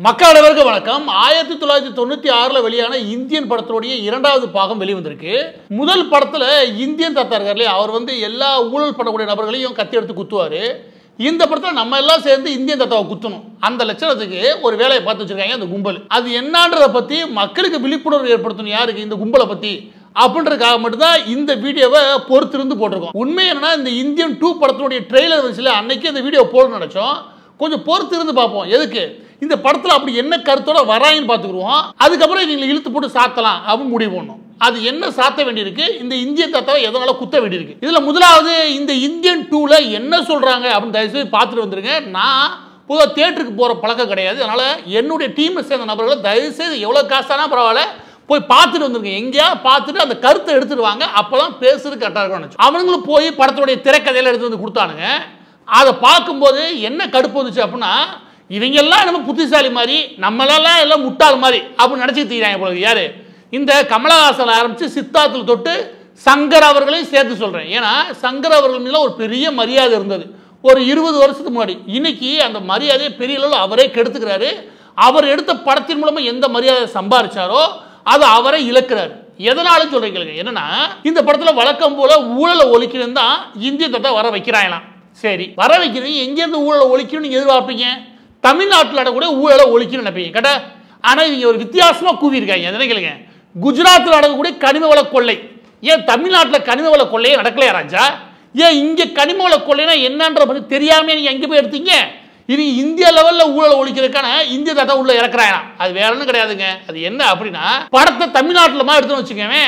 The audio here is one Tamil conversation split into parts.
மக்கள் அனைவருக்கும் வணக்கம். 1996 வெளியான இந்தியன் படத்தோடைய இரண்டாவது பாகம் வெளிவந்திருக்கு. முதல் படத்துல இந்தியன் தாத்தா இருக்காரு, அவர் எல்லா ஊழல் பண்ணக்கூடிய நபர்களையும் கத்தி எடுத்து குத்துவாரு. இந்த படத்துல நம்ம எல்லாம் சேர்ந்து இந்தியன் தாத்தாவை குத்தணும், அந்த லட்சணத்துக்கு ஒரு வேலையை பார்த்து வச்சிருக்காங்க அந்த கும்பல். அது என்னன்றத பத்தி மக்களுக்கு விழிப்புணர்வு ஏற்படுத்தணும், யாருக்கு இந்த கும்பலை பத்தி அப்படின்றதுக்காக மட்டும்தான் இந்த வீடியோவை பொறுத்திருந்து போட்டிருக்கோம். உண்மை என்னன்னா, இந்த இந்தியன் 2 படத்தினுடைய ட்ரெய்லர் வந்துச்சுல, அன்னைக்கு இந்த வீடியோ போடணும்னு நினைச்சோம். கொஞ்சம் பொறுத்து இருந்து பார்ப்போம், எதுக்கு இந்த படத்தில் அப்படி என்ன கருத்தோட வராயின்னு பார்த்துக்குருவோம். அதுக்கப்புறம் நீங்க இழுத்து போட்டு சாத்தலாம் அப்படின்னு முடிவு பண்ணணும். அது என்ன சாத்த வேண்டியிருக்கு, இந்த இந்தியன் தாத்தாவை எதனால குத்த வேண்டியிருக்கு. இதுல முதலாவது இந்த இந்தியன் 2ல என்ன சொல்றாங்க அப்படின்னு தயவுசெய்து பார்த்துட்டு வந்துருங்க. நான் பொதுவாக தியேட்டருக்கு போற பழக்கம் கிடையாது, அதனால என்னுடைய டீமை சேர்ந்த நபர்களை தயவுசெய்து எவ்வளவு காசானா பரவாயில்ல போய் பார்த்துட்டு வந்துருங்க. எங்கேயா பார்த்துட்டு அந்த கருத்தை எடுத்துட்டு வாங்க, அப்பதான் பேசுறது கரெக்டாக இருக்கும். அவங்களும் போய் படத்துடைய திரைக்கதையில எடுத்து வந்து கொடுத்தானுங்க. அதை பார்க்கும்போது என்ன கடுப்பு வந்துச்சு அப்படின்னா, இவங்க எல்லாம் நம்ம புத்திசாலி மாதிரி, நம்மளெல்லாம் எல்லாம் முட்டாள் மாதிரி அப்படின்னு நினைச்சிட்டு தீராங்க போல. யாரு இந்த கமலஹாசன் ஆரம்பிச்சு சித்தார்த்தில் தொட்டு சங்கர் அவர்களையும் சேர்த்து சொல்றேன். ஏன்னா சங்கர் அவர்கள் மீது ஒரு பெரிய மரியாதை இருந்தது ஒரு 20 வருஷத்துக்கு முன்னாடி. இன்னைக்கு அந்த மரியாதையை பெரிய அளவில் அவரே கெடுத்துக்கிறாரு. அவர் எடுத்த படத்தின் மூலமா எந்த மரியாதை சம்பாதிச்சாரோ அது அவரை இழக்கிறாரு. எதனாலும் சொல்றீங்க, என்னன்னா இந்த படத்துல வழக்கம் போல ஊழலை ஒழிக்கணும் தான் இந்திய தாத்தா வர வைக்கிறாங்களாம். சரி, வர வைக்கிறீங்க, எங்கேருந்து ஊழலை ஒழிக்கணும் நீங்க எதிர்பார்ப்பீங்க? தமிழ்நாட்டில் கூட ஊழலை ஒழிக்கணும்னு நினைப்பீங்க கரெக்டா. ஆனால் இவங்க ஒரு வித்தியாசமா கூவியிருக்காங்க. எதனை கேளுங்க, குஜராத்தில் நடக்கக்கூடிய கனிம வள கொள்ளை, ஏன் தமிழ்நாட்டில் கனிம வள கொள்ளையே நடக்கலையா ராஜா? ஏன் இங்கே கனிம வள கொள்ளைனா என்னன்ற பற்றி தெரியாம நீங்க எங்கே போய் எடுத்தீங்க? இது இந்திய லெவலில் ஊழலை ஒழிக்கிறதுக்கான இந்திய தாத்தா உள்ள இறக்குறாங்க. அது வேற ஒன்றும் கிடையாதுங்க. அது என்ன அப்படின்னா, படத்தை தமிழ்நாட்டில் மாதிரி எடுத்துன்னு வச்சுக்கோங்க,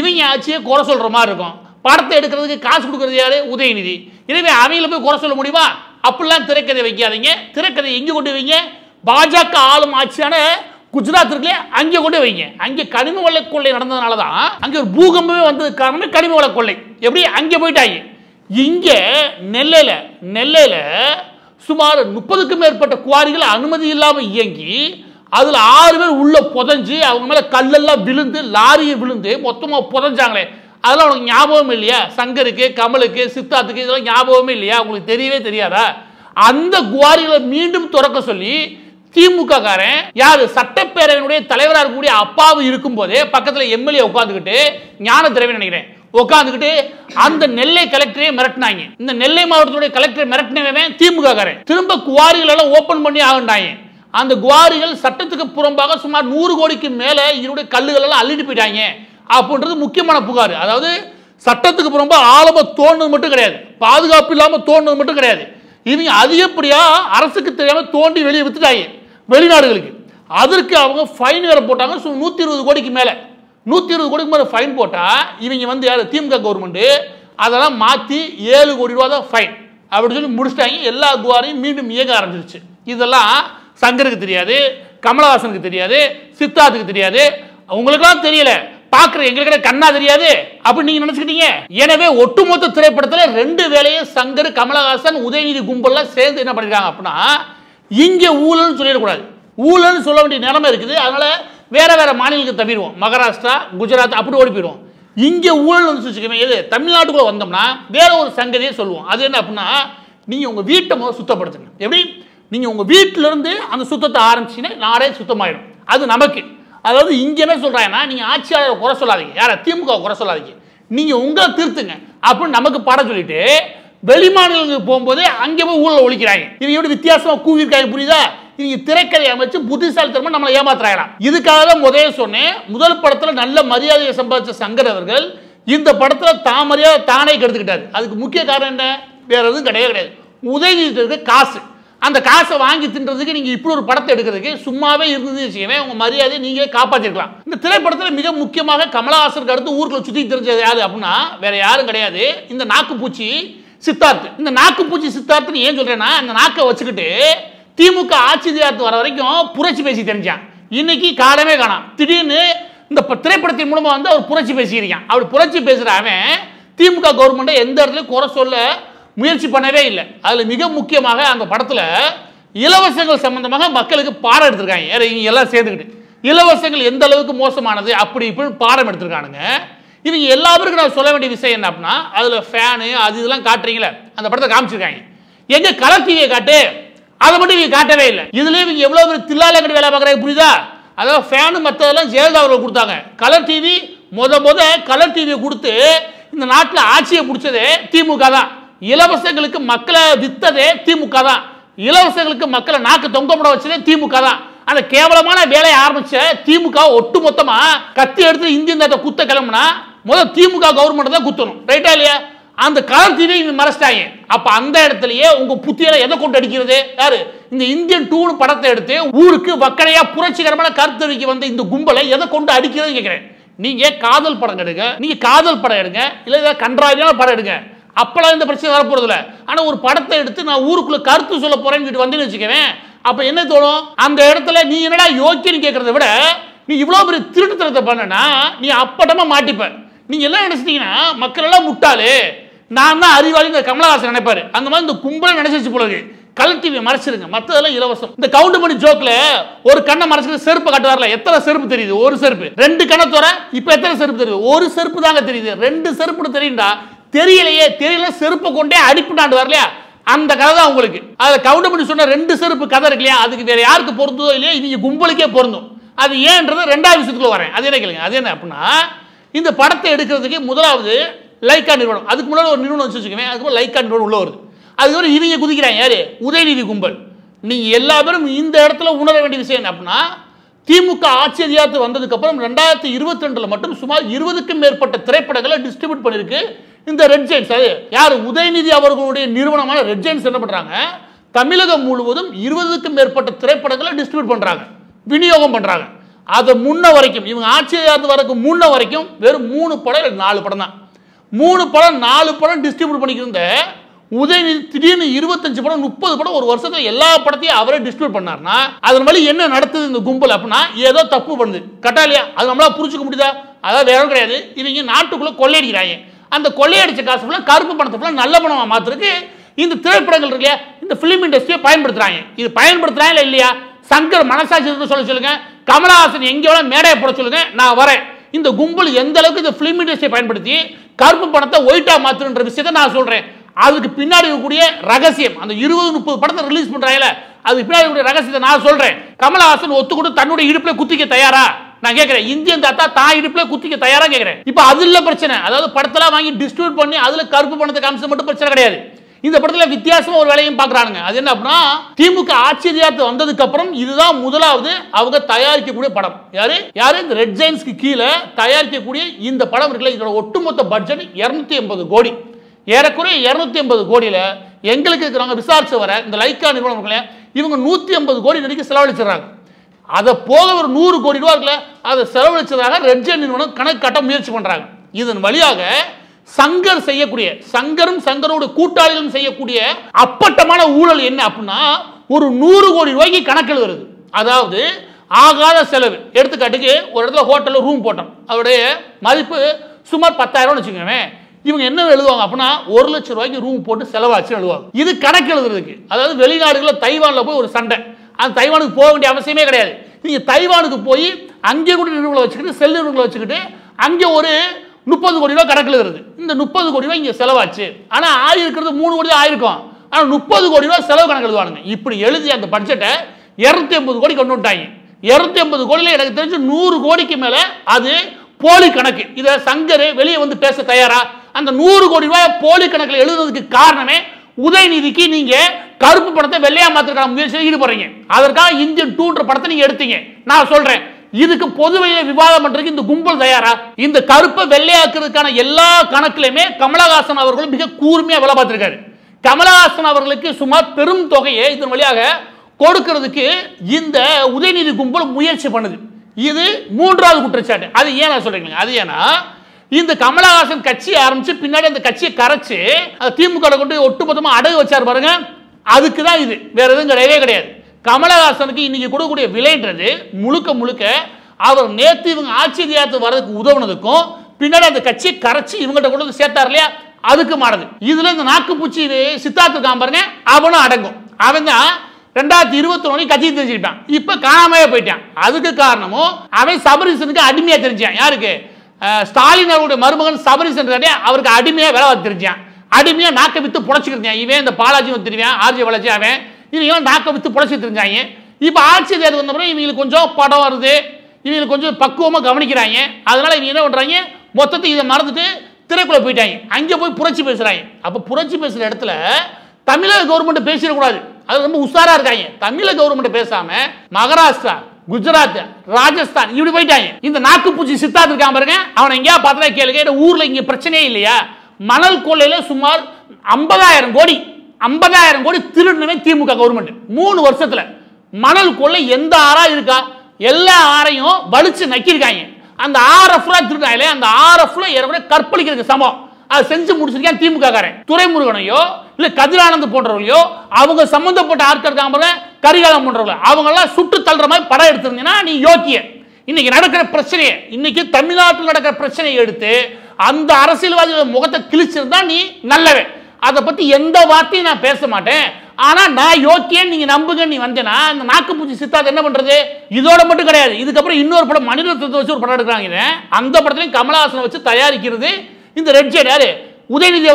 இவங்க ஆட்சியை குறை சொல்ற மாதிரி இருக்கும். படத்தை எடுக்கிறதுக்கு காசு கொடுக்கறது யாரு? உதயநிதி. எனவே அவங்கள போய் குறை சொல்ல முடியுமா? அப்படிலாம் திரைக்கதை வைக்காதீங்க. திரைக்கதை எங்கே கொண்டு வைங்க? பாஜக ஆளும் ஆட்சியான குஜராத் இருக்குல்ல, அங்கே கொண்டு வைங்க. அங்கே கனிம வள கொள்ளை நடந்ததுனால தான் அங்கே ஒரு பூகம்பமே வந்தது காரணமே கனிம வள கொள்ளை. எப்படி அங்கே போயிட்டாங்க. இங்கே நெல்லையில சுமார் 30க்கும் மேற்பட்ட குவாரிகள் அனுமதி இல்லாமல் இயங்கி அதில் 6 பேர் உள்ள புதஞ்சு அவங்க மேலே கல்லெல்லாம் விழுந்து லாரியை விழுந்து மொத்தமாக புதஞ்சாங்களே, அதெல்லாம் உனக்கு ஞாபகம் இல்லையா? சங்கருக்கு, கமலுக்கு, சித்தார்த்துக்கு இதெல்லாம் ஞாபகமே இல்லையா? உங்களுக்கு தெரியவே தெரியாதா? அந்த குவாரிகளை மீண்டும் திறக்க சொல்லி திமுக காரன் யாரு சட்டப்பேரவையினுடைய தலைவராக இருக்கக்கூடிய அப்பாவு இருக்கும் போதே பக்கத்துல எம்எல்ஏ உட்காந்துக்கிட்டு, ஞான திரவியன் நினைக்கிறேன், உட்காந்துக்கிட்டு அந்த நெல்லை கலெக்டரே மிரட்டினாங்க. இந்த நெல்லை மாவட்டத்துடைய கலெக்டரை மிரட்டினவன் திமுக காரன். திரும்ப குவாரிகள் எல்லாம் ஓபன் பண்ணி ஆகண்டாங்க. அந்த குவாரிகள் சட்டத்துக்கு புறம்பாக சுமார் 100 கோடிக்கு மேல இதனுடைய கல்லுகள் எல்லாம் அள்ளிட்டு போயிட்டாங்க அப்படின்றது முக்கியமான புகார். அதாவது சட்டத்துக்கு புறம்பா ஆழமா தோண்டது மட்டும் கிடையாது, பாதுகாப்பு இல்லாம தோண்டது மட்டும் கிடையாது, இவங்க அதிகப்படியா அரசுக்கு தெரியாம தோண்டி வெளியே வித்துட்டாங்க வெளிநாடுகளுக்கு. அதற்கு அவங்க ஃபைன் வேற போட்டாங்க. 120 கோடிக்கு மேல 120 கோடிக்கு மேல ஃபைன் போட்டா இவங்க யாரு திமுக கவர்மெண்ட் அதெல்லாம் மாத்தி 7 கோடி ரூபா தான் ஃபைன் அப்படி சொல்லி முடிச்சிட்டாங்க. எல்லா குவாரையும் மீண்டும் இயங்க ஆரம்பிச்சிருச்சு. இதெல்லாம் சங்கருக்கு தெரியாது, கமலஹாசனுக்கு தெரியாது, சித்தார்த்துக்கு தெரியாது, அவங்களுக்கெல்லாம் தெரியல, பாக்குற எங்களுக்கு கண்ணா தெரியாது அப்படின்னு நீங்க நினைச்சுக்கிட்டீங்க. எனவே ஒட்டுமொத்த திரைப்படத்தில் 2 வேலையை சங்கர், கமலஹாசன், உதயநிதி கும்பல்லாம் சேர்ந்து என்ன பண்ணிருக்காங்க அப்படின்னா, இங்க ஊழல் சொல்லிடக்கூடாது, ஊழல் சொல்ல வேண்டிய நிலைமை இருக்குது. அதனால வேற வேற மாநிலங்களுக்கு தவிர்வோம், மகாராஷ்டிரா, குஜராத் அப்படி ஓடி போயிடுவோம். இங்க ஊழல் வந்து வச்சுக்கோங்க, எது தமிழ்நாட்டுக்குள்ள வந்தோம்னா வேற ஒரு சங்கதியை சொல்லுவோம். அது என்ன அப்படின்னா, நீங்க உங்க வீட்டை முதல்ல சுத்தப்படுத்துங்க. எப்படி நீங்க உங்க வீட்டில இருந்து அந்த சுத்தத்தை ஆரம்பிச்சீங்கன்னா நாடே சுத்தமாயிடும். அது நமக்கு. அதாவது இங்க என்ன சொல்றாங்கன்னா, நீங்க ஆட்சியாளரை குறை சொல்லாதீங்க, யார திமுக குறை சொல்லாதீங்க, நீங்க உங்களை திருத்துங்க அப்படின்னு நமக்கு பாடம் சொல்லிட்டு வெளி மாநிலங்களுக்கு போகும்போது அங்கே போய் ஊழல் ஒழிக்கிறாங்க. இவங்க எப்படி வித்தியாசமா கூவிருக்காங்க புரியுதா? இவங்க திரைக்கதை அமைச்சு புத்திசாலித்தனமா நம்மளை ஏமாத்துறாங்களாம். இதுக்காக தான் முதல்ல சொன்னேன், முதல் படத்துல நல்ல மரியாதையை சம்பாதிச்ச சங்கர் அவர்கள் இந்த படத்துல தான் மரியாதை தானே கெடுத்துக்கிட்டாரு. அதுக்கு முக்கிய காரணம் என்ன? வேற எதுவும் கிடையாது. உதவி காசு, அந்த காசை வாங்கி தின்றதுக்கு நீங்க இப்படி ஒரு படத்தை எடுக்கிறதுக்கு சும்மாவே இருந்தது வச்சுக்கவே உங்க மரியாதையை நீங்களே காப்பாற்றிருக்கலாம். இந்த திரைப்படத்தில் மிக முக்கியமாக கமலஹாசனுக்கு அடுத்து ஊருக்குள்ள சுத்தி தெரிஞ்சது யாரு அப்படின்னா வேற யாரும் கிடையாது, இந்த நாக்குப்பூச்சி சித்தார்த்து. இந்த நாக்குப்பூச்சி சித்தார்த்துன்னு ஏன் சொல்றேன்னா, அந்த நாக்கை வச்சுக்கிட்டு திமுக ஆட்சி அதிகாரத்து வர வரைக்கும் புரட்சி பேசி தெரிஞ்சான். இன்னைக்கு காலமே காணாம். திடீர்னு இந்த திரைப்படத்தின் மூலமா அவர் புரட்சி பேசியிருக்கான். அப்படி புரட்சி பேசுற அவன் திமுக கவர்மெண்ட்டை எந்த இடத்துலையும் குறை சொல்ல முயற்சி பண்ணவே இல்லை. அதுல மிக முக்கியமாக அந்த படத்துல இலவசங்கள் சம்பந்தமாக மக்களுக்கு பாடம் எடுத்திருக்காங்க. இவங்க எல்லாம் சேர்ந்துக்கிட்டு இலவசங்கள் எந்த அளவுக்கு மோசமானது அப்படி இப்படி பாடம் எடுத்திருக்கானுங்க. இவங்க எல்லாருக்கும் நான் சொல்ல வேண்டிய விஷயம் என்ன அப்படின்னா, அதுல ஃபேனு அது இதெல்லாம் காட்டுறீங்களே, அந்த படத்தை காமிச்சிருக்காங்க. எங்க கலர் டிவியை காட்டு, அதை மட்டும் இவங்க காட்டவே இல்லை. இதுல இவங்க எவ்வளவு பேர் தில்லால கட்டி வேலை பார்க்கறாங்க புரியுதா? அதாவது ஃபேனு மற்றதெல்லாம் ஜெயலலிதா அவர்கள் கொடுத்தாங்க. கலர் டிவி முத கலர் டிவியை கொடுத்து இந்த நாட்டில் ஆட்சியை பிடிச்சதே திமுக தான். இலவசங்களுக்கு மக்களை வித்ததே திமுக தான். இலவசங்களுக்கு மக்களை நாக்கு தொங்கப்பட வச்சதே திமுக தான். அந்த கேவலமான வேலையை ஆரம்பிச்ச திமுக ஒட்டு மொத்தமா கத்தி எடுத்து இந்தியன் தேசத்தை குத்த கிளம்புனா முதல் திமுக கவர்மெண்ட் தான் குத்தணும். ரைட்டா இல்லையா? அந்த கலர் டிவி மறைச்சிட்டாங்க. அப்ப அந்த இடத்துலயே உங்க புத்தியில எதை கொண்டு அடிக்கிறது யாரு? இந்த இந்தியன் 2 படத்தை எடுத்து ஊருக்கு வக்கடையா புரட்சிகரமான கருத்தறிக்கை வந்த இந்த கும்பலை எதை கொண்டு அடிக்கிறது கேட்கிறேன். நீங்க காதல் படம் எடுங்க, நீங்க காதல் படம் எடுங்க, இல்ல கன்றாவியான படம் எடுங்க, அப்பெல்லாம் இந்த பிரச்சனை வரப்போறது இல்லை. ஆனா ஒரு படத்தை எடுத்து நான் ஊருக்குள்ள கருத்து சொல்ல போறேன்னு வந்து வச்சுக்கவேன், அப்ப என்ன தோணும்? அந்த இடத்துல நீ என்னடா யோக்கியன்னு கேட்கறத விட நீ இவ்வளவு பெரிய திருட்டுத்தனத்தை பண்ணனா நீ அப்பட்டமா மாட்டிப்ப. நீங்க எல்லாம் நினைச்சிட்டீங்கன்னா மக்கள் எல்லாம் முட்டாளு, நான் தான் அறிவாளி கமலஹாசன் நினைப்பாரு. அந்த மாதிரி இந்த கும்பலை நினைச்சிச்சு போல இருக்கு. கலர் டிவி மறைச்சிருங்க, மற்றதெல்லாம் இலவசம். இந்த கவுண்ட் பண்ணி ஜோக்ல ஒரு கண்ணை மறைச்சிட்டு செருப்பு காட்டுவார்ல, எத்தனை செருப்பு தெரியுது? ஒரு செருப்பு. 2 கண்ணை தோற இப்ப எத்தனை செருப்பு தெரியுது? ஒரு செருப்பு தாங்க தெரியுது. 2 செருப்பு தெரியுண்டா? தெரியலையே. தெரியல செருப்பை கொண்டே அடிப்புட்டாண்டு வரலையா? அந்த கதை தான் உங்களுக்கு. அதை கவுண்ட் பண்ணி சொன்ன 2 செருப்பு கதை இருக்கு இல்லையா? அதுக்கு வேற யாருக்கு பொருந்தோ இல்லையா இவங்க கும்பலுக்கே பொருந்தும். அது ஏன்றது 2வது விஷயத்துக்குள்ள வரேன். அது என்ன கேளுங்க. அது என்ன அப்படின்னா, இந்த படத்தை எடுக்கிறதுக்கு முதலாவது லைக்கா நிறுவனம், அதுக்கு முன்னாடி ஒரு நிறுவனம் வச்சுக்கோங்க, அதுக்கு லைக்கா நிறுவனம் உள்ள வருது. அதுக்கப்புறம் இவங்க குதிக்கிறாங்க. யாரு? உதயநிதி கும்பல். நீங்க எல்லா பேரும் இந்த இடத்துல உணர வேண்டிய விஷயம் என்ன அப்படின்னா, திமுக ஆட்சி அதிகாரத்துக்கு வந்ததுக்கு அப்புறம் 2022 மட்டும் சுமார் 20க்கும் மேற்பட்ட திரைப்படங்களை டிஸ்ட்ரிபியூட் பண்ணிருக்கு இந்த ரெட் ஜெயின்ஸ். அது யாரு? உதயநிதி அவர்களுடைய நிறுவனமான ரெட் ஜெயின்ஸ் என்ன பண்றாங்க? தமிழகம் முழுவதும் 20க்கும் மேற்பட்ட திரைப்படங்களை டிஸ்ட்ரிபியூட் பண்றாங்க, விநியோகம் பண்றாங்க. அது முன்ன வரைக்கும் இவங்க ஆட்சி அதிகாரத்துக்கு வரக்கு முன்ன வரைக்கும் வெறும் 3 படம் 4 படம் தான். 3 படம் 4 படம் டிஸ்ட்ரிபியூட் பண்ணிக்கிருந்த உதயநிதி திடீர்னு 25 படம் 30 படம் ஒரு வருஷத்துல எல்லா படத்தையும் அவரே டிஸ்ட்ரிபியூட் பண்ணார்னா அதன் வழி என்ன நடத்துது இந்த கும்பல் அப்படின்னா ஏதோ தப்பு பண்ணுது. கரெக்டா இல்லையா? அது நம்மளால புரிஞ்சுக்க முடியுதா? அதாவது வேற கிடையாது, இவங்க நாட்டுக்குள்ள கொள்ளையடிக்கிறாங்க. அந்த கொள்ளையடிச்ச காசு ஃபுல்லா கருப்பு பணத்தை ஃபுல்லா நல்ல பணமா மாத்துறதுக்கு இந்த திரைப்படங்கள் இருக்கு இல்லையா, இந்த பிலிம் இண்டஸ்ட்ரியை பயன்படுத்துறாங்க. இது பயன்படுத்துறாங்களா இல்லையா? சங்கர் மனசாட்சி சொல்லுங்க, கமலஹாசன் எங்க வேணா மேடையை போட சொல்லுங்க, நான் வரேன். இந்த கும்பல் எந்த அளவுக்கு இந்த பிலிம் இண்டஸ்ட்ரியை பயன்படுத்தி கருப்பு பணத்தை ஒயிட்டா மாத்துற விஷயத்தை நான் சொல்றேன். அதுக்கு பின்னாடி இருக்கக்கூடிய ரகசியம், அந்த 20-30 படத்தை ரிலீஸ் பண்றாங்கல்ல, அதுக்கு பின்னாடி இருக்கக்கூடிய ரகசியத்தை நான் சொல்றேன். கமலஹாசன் ஒத்துக்கொண்டு தன்னுடைய இடுப்புல குத்திக்க தயாரா? நான் கேட்கிறேன். இந்தியன் தாத்தா தான் இடுப்புல குத்திக்க தயாரா கேட்கிறேன். இப்ப அது இல்ல பிரச்சனை. அதாவது படத்தெல்லாம் வாங்கி டிஸ்ட்ரிபியூட் பண்ணி அதுல கருப்பு பணத்தை காமிச்சது மட்டும் பிரச்சனை கிடையாது. இந்த படத்துல வித்தியாசமா ஒரு வேலையும் பாக்குறாங்க. அது என்ன அப்படின்னா, திமுக ஆட்சி அதிகாரத்துக்கு வந்ததுக்கு அப்புறம் இதுதான் முதலாவது அவங்க தயாரிக்கக்கூடிய படம். யாரு? இந்த ரெட் ஜெயின்ஸ்க்கு கீழே தயாரிக்கக்கூடிய இந்த படம் இருக்குல்ல, இதோட ஒட்டுமொத்த பட்ஜெட் 280 கோடி. ஏறக்குறைய 280 கோடியில எங்களுக்கு இருக்கிறவங்க விசாரிச்சு வர இந்த லைக்கா நிறுவனம் இவங்க 150 கோடி வரைக்கும் செலவழிச்சிடறாங்க. அதை போக ஒரு 100 கோடி ரூபாய் இருக்குல்ல, அதை செலவழிச்சதாக ரெட் ஜெயின் நிறுவனம் கணக்கு காட்ட முயற்சி பண்றாங்க. இதன் வழியாக சங்கர் செய்யக்கூடிய, சங்கரும் சங்கரோட கூட்டாளிகளும் செய்யக்கூடிய அப்பட்டமான ஊழல் என்ன அப்படின்னா, ஒரு 100 கோடி ரூபாய்க்கு கணக்கு எழுதுறது. அதாவது ஆகாத செலவு. எடுத்துக்காட்டுக்கு ஒரு இடத்துல ஹோட்டல்ல ரூம் போட்டோம், அதோடைய மதிப்பு சுமார் 10,000 வச்சுக்கோங்க. இவங்க என்ன எழுதுவாங்க அப்படின்னா 1 லட்சம் ரூபாய்க்கு ரூம் போட்டு செலவாச்சு எழுதுவாங்க. இது கணக்கு எழுதுறதுக்கு. அதாவது வெளிநாடுகளில் தைவான்ல போய் ஒரு சண்டை, அந்த தைவானுக்கு போக வேண்டிய அவசியமே கிடையாது. நீங்க தைவானுக்கு போய் அங்கே கூட நிறுவனம் வச்சுக்கிட்டு செல் நிறுவனம் வச்சுக்கிட்டு அங்கே ஒரு 30 கோடி ரூபாய் கணக்கு எழுதுறது. இந்த 30 கோடி ரூபாய் இங்க செலவாச்சு. ஆனா ஆயிருக்கிறது 3 கோடி தான் ஆயிருக்கும். ஆனா 30 கோடி ரூபாய் செலவு கணக்கு எழுதுவானுங்க. இப்படி எழுதி அந்த பட்ஜெட்டை 280 கோடி கொண்டு வந்துட்டாங்க. 280 கோடியில எனக்கு தெரிஞ்சு 100 கோடிக்கு மேல அது போலி கணக்கு. இதை சங்கர் வெளியே வந்து பேச தயாரா? அந்த 100 கோடி ரூபாய் போலி கணக்கில் எழுதுறதுக்கு காரணமே உதயநிதிக்கு நீங்க கருப்பு படத்தை வெள்ளையா மாத்திருக்கான முயற்சியில் ஈடுபடுறீங்க. அதற்காக இந்தியன் 2 படத்தை நீங்க எடுத்தீங்க. நான் சொல்றேன், இதுக்கு பொதுவையில விவாதம் பண்றதுக்கு இந்த கும்பல் தயாரா? இந்த கருப்பை வெள்ளையாக்குறதுக்கான எல்லா கணக்கிலுமே கமலஹாசன் அவர்கள் மிக கூர்மையா வேலை பார்த்திருக்காரு. கமலஹாசன் அவர்களுக்கு சுமார் பெரும் தொகையை இதன் வழியாக கொடுக்கிறதுக்கு இந்த உதயநிதி கும்பல் முயற்சி பண்ணுது. இது 3வது குற்றச்சாட்டு. அது ஏன் நான் சொல்றீங்க? அது ஏன்னா இந்த கமலஹாசன் கட்சி ஆரம்பிச்சு பின்னாடி அந்த கட்சியை கரைச்சு திமுக கொண்டு ஒட்டுமொத்தமா அடகு வச்சார் பாருங்க, அதுக்கு தான் இது. வேற எதுவும் கிடையவே கிடையாது. கமலஹாசனுக்கு இன்னைக்கு கொடுக்கக்கூடிய விலைன்றது முழுக்க முழுக்க அவர் நேற்று இவங்க ஆட்சி அதிகாரத்துக்கு வர்றதுக்கு உதவுனதுக்கும் பின்னாடி அந்த கட்சியை கரைச்சு இவங்ககிட்ட கொண்டு வந்து சேர்த்தார் இல்லையா, அதுக்கு மாறுது. இதுல இந்த நாக்குப்பூச்சி சித்தார்த்து இருக்கான் பாருங்க, அவனும் அடங்கும். அவன் தான் 2021 கட்சி தெரிஞ்சுக்கிட்டான், இப்ப காணாமையே போயிட்டான். அதுக்கு காரணமும் அவன் சபரீசனுக்கு அடிமையா தெரிஞ்சான். யாருக்கு? ஸ்டாலின் அவருடைய மருமகன் சபரீசன் அவருக்கு அடிமையா வேலை தெரிஞ்சான். அடிமையா நாக்க வித்து புடைச்சுக்கிட்டான். இவன் இந்த பாலாஜி தெரியும், ஆர்ஜி வளர்ச்சி அவன் இவங்க நாக்க வித்து புழைச்சிட்டு இருந்தாங்க. இப்போ ஆட்சி தேர்தல் வந்தப்பறம் இவங்களுக்கு கொஞ்சம் படம் வருது, இவங்களுக்கு கொஞ்சம் பக்குவமாக கவனிக்கிறாங்க. அதனால இவங்க என்ன பண்ணுறாங்க, மொத்தத்தை இதை மறந்துட்டு திரைக்குள்ள போயிட்டாங்க. அங்கே போய் புரட்சி பேசுகிறாங்க. அப்போ புரட்சி பேசுகிற இடத்துல தமிழக கவர்மெண்ட் பேசிடக்கூடாது, அது ரொம்ப உஷாரா இருக்காங்க. தமிழக கவர்மெண்ட் பேசாம மகாராஷ்டிரா, குஜராத், ராஜஸ்தான் இப்படி போயிட்டாங்க. இந்த நாக்குப்பூச்சி சித்தார்த் இருக்காம பாருங்க, அவனை எங்கேயா பார்த்தா கேளுங்க, ஊர்ல இங்க பிரச்சனையே இல்லையா? மணல் கொள்ளையில சுமார் 50,000 கோடி திருடனவே திமுக கவர்மெண்ட் 3 வருஷத்துல. மணல் கொள்ளை எந்த ஆறா இருக்கா? எல்லா ஆறையும் வலிச்சு நக்கிருக்காங்க. அந்த ஆற ஃபுல்லா திருடாங்களே, அந்த ஆற ஃபுல்லா ஏறக்குறைய கற்பழிக்கிறதுக்கு சமம். அதை செஞ்சு முடிச்சிருக்கான் திமுக காரன். துரைமுருகனையோ இல்ல கதிரானந்த் போன்றவர்களையோ அவங்க சம்பந்தப்பட்ட ஆட்கள் இருக்காங்க, கரிகாலம் போன்றவர்கள், அவங்க எல்லாம் சுட்டு தள்ளுற மாதிரி படம் எடுத்திருந்தீங்கன்னா நீ யோக்கிய. இன்னைக்கு நடக்கிற பிரச்சனையை, இன்னைக்கு தமிழ்நாட்டில் நடக்கிற பிரச்சனையை எடுத்து அந்த அரசியல்வாதிகளோட முகத்தை கிழிச்சிருந்தா நீ நல்லவன். அதை பத்தி எந்த வார்த்தையும் நான் பேச மாட்டேன். ஆனா நான் யோக்கியன் நீங்க நம்புங்க. நீ வந்தேன்னா இந்த நாக்குப்பூச்சி சித்தார்த் என்ன பண்றது? இதோட மட்டும் கிடையாது, இதுக்கப்புறம் இன்னொரு படம் மணிரத்னத்தை வச்சு ஒரு படம் எடுக்கிறாங்க. அந்த படத்திலையும் கமலஹாசனை வச்சு தயாரிக்கிறது இந்த ரெட் ஜெட் யாரு? உதயநிதி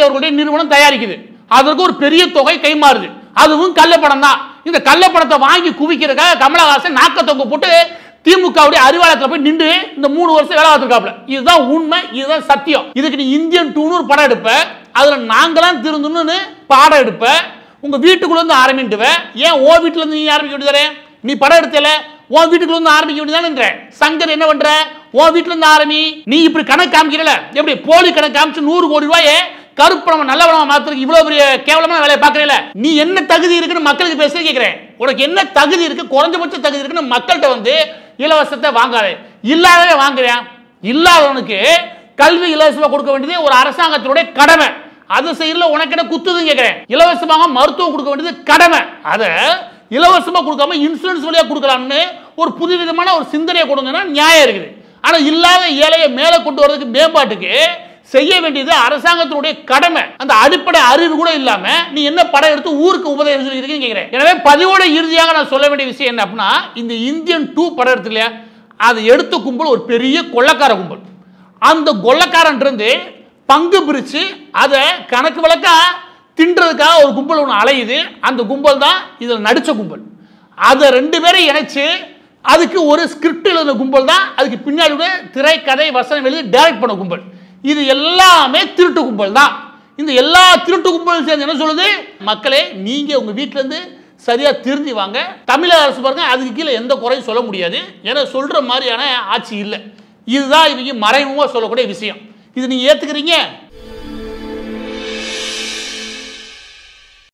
அவர்களுடைய நிறுவனம் தயாரிக்குது. அதற்கு ஒரு பெரிய தொகை கைமாறுது. அதுவும் கள்ளப்படம் தான். இந்த கள்ளப்படத்தை வாங்கி குவிக்கிறதுக்காக கமலஹாசன் நாக்க தொங்க போட்டு திமுகவுடைய அறிவாலயத்தில் போய் நின்று இந்த 3 வருஷம் வேலை பார்த்துருக்காப்ல. இதுதான் உண்மை, இதுதான் சத்தியம். இதுக்கு நீ இந்தியன் 2 படம் எடுப்ப, அதுல நாங்களாம் திருந்தணும்னு பாடம் எடுப்ப, உங்க வீட்டுக்குள்ள இருந்து ஆரம்பிட்டுவ. ஏன் ஓ வீட்டுல இருந்து நீ ஆரம்பிக்க வேண்டியதானே? நீ படம் எடுத்தல, உன் வீட்டுக்குள்ள இருந்து ஆரம்பிக்க வேண்டியதானே? சங்கர் என்ன பண்ற? உன் வீட்டுல இருந்து ஆரம்பி. நீ இப்படி கணக்கு காமிக்கிறல, எப்படி போலி கணக்கு காமிச்சு 100 கோடி ரூபாயை கருப்பணம் நல்ல பணமா மாத்துறதுக்கு இவ்வளவு பெரிய கேவலமான வேலையை பார்க்கறீல? நீ என்ன தகுதி இருக்குன்னு மக்களுக்கு பேச கேட்கிறேன். உனக்கு என்ன தகுதி இருக்கு, குறைஞ்சபட்ச தகுதி இருக்குன்னு மக்கள்கிட்ட வந்து இலவசத்தை வாங்காதே. இல்லாதவே வாங்குறேன். இல்லாதவனுக்கு கல்வி இலவசமா கொடுக்க வேண்டியது ஒரு அரசாங்கத்தினுடைய கடமை. அது செய்யல உனக்கு என்ன குத்துதுன்னு கேட்கிறேன். இலவசமாக மருத்துவம் கொடுக்க வேண்டியது கடமை. அதை இலவசமா கொடுக்காம இன்சூரன்ஸ் வழியா கொடுக்கலாம்னு ஒரு புதுவிதமான ஒரு சிந்தனையை கொடுங்கன்னா நியாயம் இருக்குது. ஆனா இல்லாத ஏழையை மேலே கொண்டு வரதுக்கு மேம்பாட்டுக்கு செய்ய வேண்டியது அரசாங்கத்தினுடைய கடமை. அந்த அடிப்படை அறிவு கூட இல்லாம நீ என்ன படம் எடுத்து ஊருக்கு உபதேசம் சொல்லியிருக்கீங்க கேட்கிறேன். எனவே பதிவோட இறுதியாக நான் சொல்ல வேண்டிய விஷயம் என்ன அப்படின்னா, இந்த இந்தியன் 2 படம் எடுத்து இல்லையா, அதை எடுத்த கும்பல் ஒரு பெரிய கொள்ளக்கார கும்பல். அந்த கொள்ளக்காரன் இருந்து பங்கு பிரிச்சு அதை கணக்கு வழக்கா தின்றதுக்காக ஒரு கும்பல் ஒன்று அலையுது. அந்த கும்பல் தான் இதில் நடிச்ச கும்பல். அதை 2 பேரும் இணைச்சு அதுக்கு ஒரு ஸ்கிரிப்ட் எழுதின கும்பல் தான் அதுக்கு பின்னாடி திரைக்கதை வசனம் எழுதி டைரக்ட் பண்ண கும்பல். இது எல்லாமே திருட்டு கும்பல் தான். இந்த எல்லா திருட்டு கும்பல் சேர்ந்து என்ன சொல்லுது? மக்களே, நீங்க உங்க வீட்டுல இருந்து சரியா திருந்தி வாங்க. தமிழக அரசு பாருங்க, அதுக்கு கீழே எந்த குறையும் சொல்ல முடியாது. ஏன்னா சொல்ற மாதிரியான ஆட்சி இல்லை. இதுதான் இவங்க மறைமுகமா சொல்லக்கூடிய விஷயம். இது நீங்க ஏத்துக்கிறீங்க?